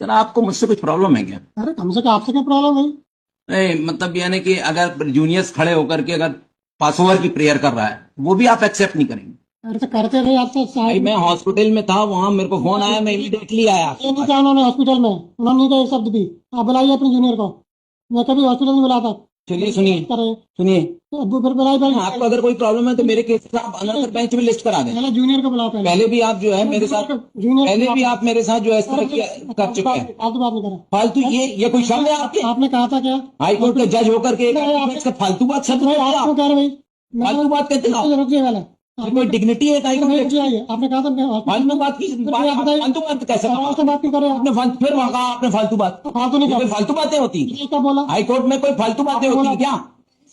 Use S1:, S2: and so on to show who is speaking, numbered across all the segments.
S1: Sir आपको मुझसे कुछ प्रॉब्लम है क्या?
S2: अरे हमसे क्या, आपसे क्या प्रॉब्लम है?
S1: नहीं मतलब यानी कि अगर जूनियर्स खड़े होकर के अगर पास ओवर की प्रेयर कर रहा है वो भी आप एक्सेप्ट नहीं करेंगे?
S2: अरे तो करते रहे आप तो
S1: भाई
S2: साइड में।
S1: मैं हॉस्पिटल में था, वहां मेरे को फोन आया, मैं इमीडिएटली आया
S2: ये
S1: आपके
S2: नहीं
S1: पास।
S2: कहा उन्होंने हॉस्पिटल में, उन्होंने नहीं कहा एक शब्द भी। आप बुलाइए अपने जूनियर को। मैं कभी हॉस्पिटल नहीं बुलाता।
S1: चलिए सुनिए,
S2: करे
S1: सुनिए।
S2: तो अब फिर बुलाई भाई।
S1: आपको अगर कोई प्रॉब्लम है तो मेरे केस का आप अनदर बेंच में लिस्ट करा दें।
S2: पहले जूनियर को बुलाओ पहले।
S1: पहले भी आप जो है मेरे साथ,
S2: जूनियर
S1: पहले भी आप मेरे साथ जो है इस तरह कर चुके हैं।
S2: फालतू बात नहीं करें।
S1: फालतू ये कोई शब्द है आपके?
S2: आपने कहा था क्या?
S1: हाई कोर्ट के जज होकर के
S2: नहीं,
S1: इसका फालतू बात शब्द
S2: भाई
S1: कहते हैं
S2: आप क्यों
S1: आप?
S2: कह रहे भाई?
S1: फालतू बात कहते हैं आप?
S2: रुक जाइए पहले।
S1: ये कोई डिग्निटी है? हाई कोर्ट की?
S2: आपने कहा था मैं हॉस्पिटल
S1: फालतू बात की फालतू बात कैसे कहा?
S2: से बात क्यों कर रहे हैं?
S1: आपने फिर वहां कहा आपने फालतू बात।
S2: फालतू नहीं
S1: ये कोई
S2: कर
S1: फालतू बातें होती हैं?
S2: ये क्या बोला?
S1: हाई कोर्ट में कोई फालतू बातें होती हैं क्या?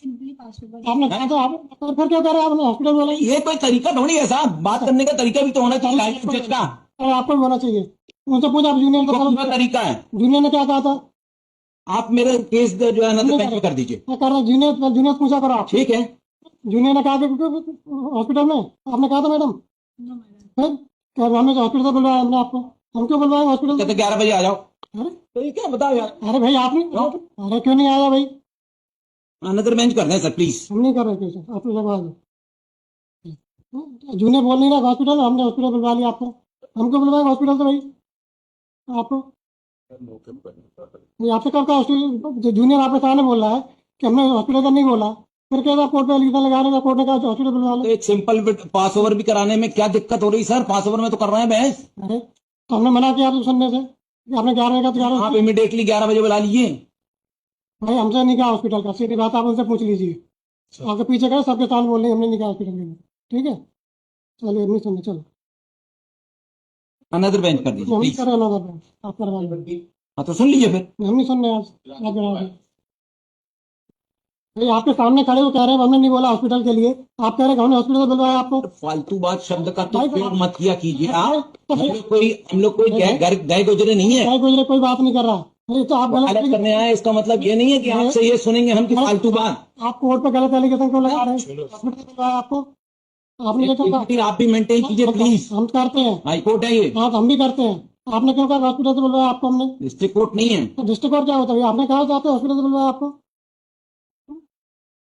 S2: आपने कहा था आप तो फिर क्या कर रहे हैं? आपने हॉस्पिटल बोला।
S1: ये कोई तरीका थोड़ी है साहब, बात करने का तरीका भी तो होना चाहिए हाई कोर्ट जज का।
S2: अरे आपको भी होना चाहिए। उनसे पूछा आप जूनियर को।
S1: पूरा तरीका है।
S2: जूनियर ने क्या कहा था?
S1: आप मेरे केस जो है ना तो बेंच पे कर दीजिए।
S2: मैं कर रहा जूनियर, जूनियर पूछा करो आप।
S1: ठीक है।
S2: जूनियर ने कहा कि हॉस्पिटल में आपने कहा था मैडम। फिर क्या हमने हॉस्पिटल से बुलवाया हमने आपको? हम क्यों बुलवाए हॉस्पिटल से?
S1: कहते 11 बजे आ जाओ।
S2: अरे
S1: तो ये क्या बताओ यार।
S2: अरे भाई आपने, अरे क्यों नहीं आया भाई?
S1: अनदर बेंच कर दें सर प्लीज।
S2: हम नहीं कर रहे कैसे, आप लगवा दो। जूनियर बोल नहीं रहा हॉस्पिटल, हमने हॉस्पिटल बुलवा लिया आपको। हमको बुलवाए हॉस्पिटल से भाई आपको। ये आपसे कब का हॉस्पिटल? जूनियर आपके सामने बोल रहा है कि हमने हॉस्पिटल का नहीं बोला। फिर क्या कोर्ट में एलिगेशन लगा रहे, कोर्ट ने कहा हॉस्पिटल बुलवा लो।
S1: तो एक सिंपल पास ओवर भी कराने में क्या दिक्कत हो रही सर? पास ओवर में तो कर रहे हैं बहस।
S2: अरे तो हमने मना किया आपको सुनने से कि आपने 11 का 11।
S1: आप इमीडिएटली 11 बजे बुला लीजिए।
S2: भाई हमसे नहीं कहा हॉस्पिटल का, सीधी बात आप उनसे पूछ लीजिए। आपके पीछे गए सबके साथ बोल रहे हैं हमने नहीं कहा हॉस्पिटल में। ठीक है चलिए एडमिशन में चलो।
S1: अनदर बेंच कर दीजिए
S2: हम नहीं
S1: प्लीज।
S2: कर रहे हैं नगर में, आप करवा लो।
S1: हाँ तो सुन लीजिए फिर।
S2: हम नहीं सुन रहे आज, आप करवा दो। भाई आपके सामने खड़े हो कह रहे हैं हमने नहीं बोला हॉस्पिटल के लिए। आप कह रहे हैं हमने हॉस्पिटल से बुलवाया आपको।
S1: फालतू बात शब्द का तो
S2: भाई,
S1: प्रयोग मत किया कीजिए आप।
S2: तो
S1: हम लोग कोई गए गुजरे नहीं है।
S2: भाई गुजरे कोई बात नहीं कर रहा। नहीं तो आप
S1: गलत
S2: गलत
S1: करने आए इसका मतलब ये नहीं है कि आपसे ये सुनेंगे हम कि फालतू बात।
S2: आप कोर्ट पे गलत एलिगेशन क्यों लगा रहे हैं? हॉस्पिटल से बुलवाया आपको, आपने क्या कहा?
S1: Dignity आप भी मेंटेन कीजिए प्लीज।
S2: हम करते हैं।
S1: हाई कोर्ट है ये,
S2: हाँ तो हम भी करते हैं। आपने क्यों कहा हॉस्पिटल से बुलवाया आपको हमने?
S1: डिस्ट्रिक्ट कोर्ट नहीं है।
S2: तो डिस्ट्रिक्ट कोर्ट क्या होता है? आपने कहा था आपने हॉस्पिटल से बुलवाया आपको।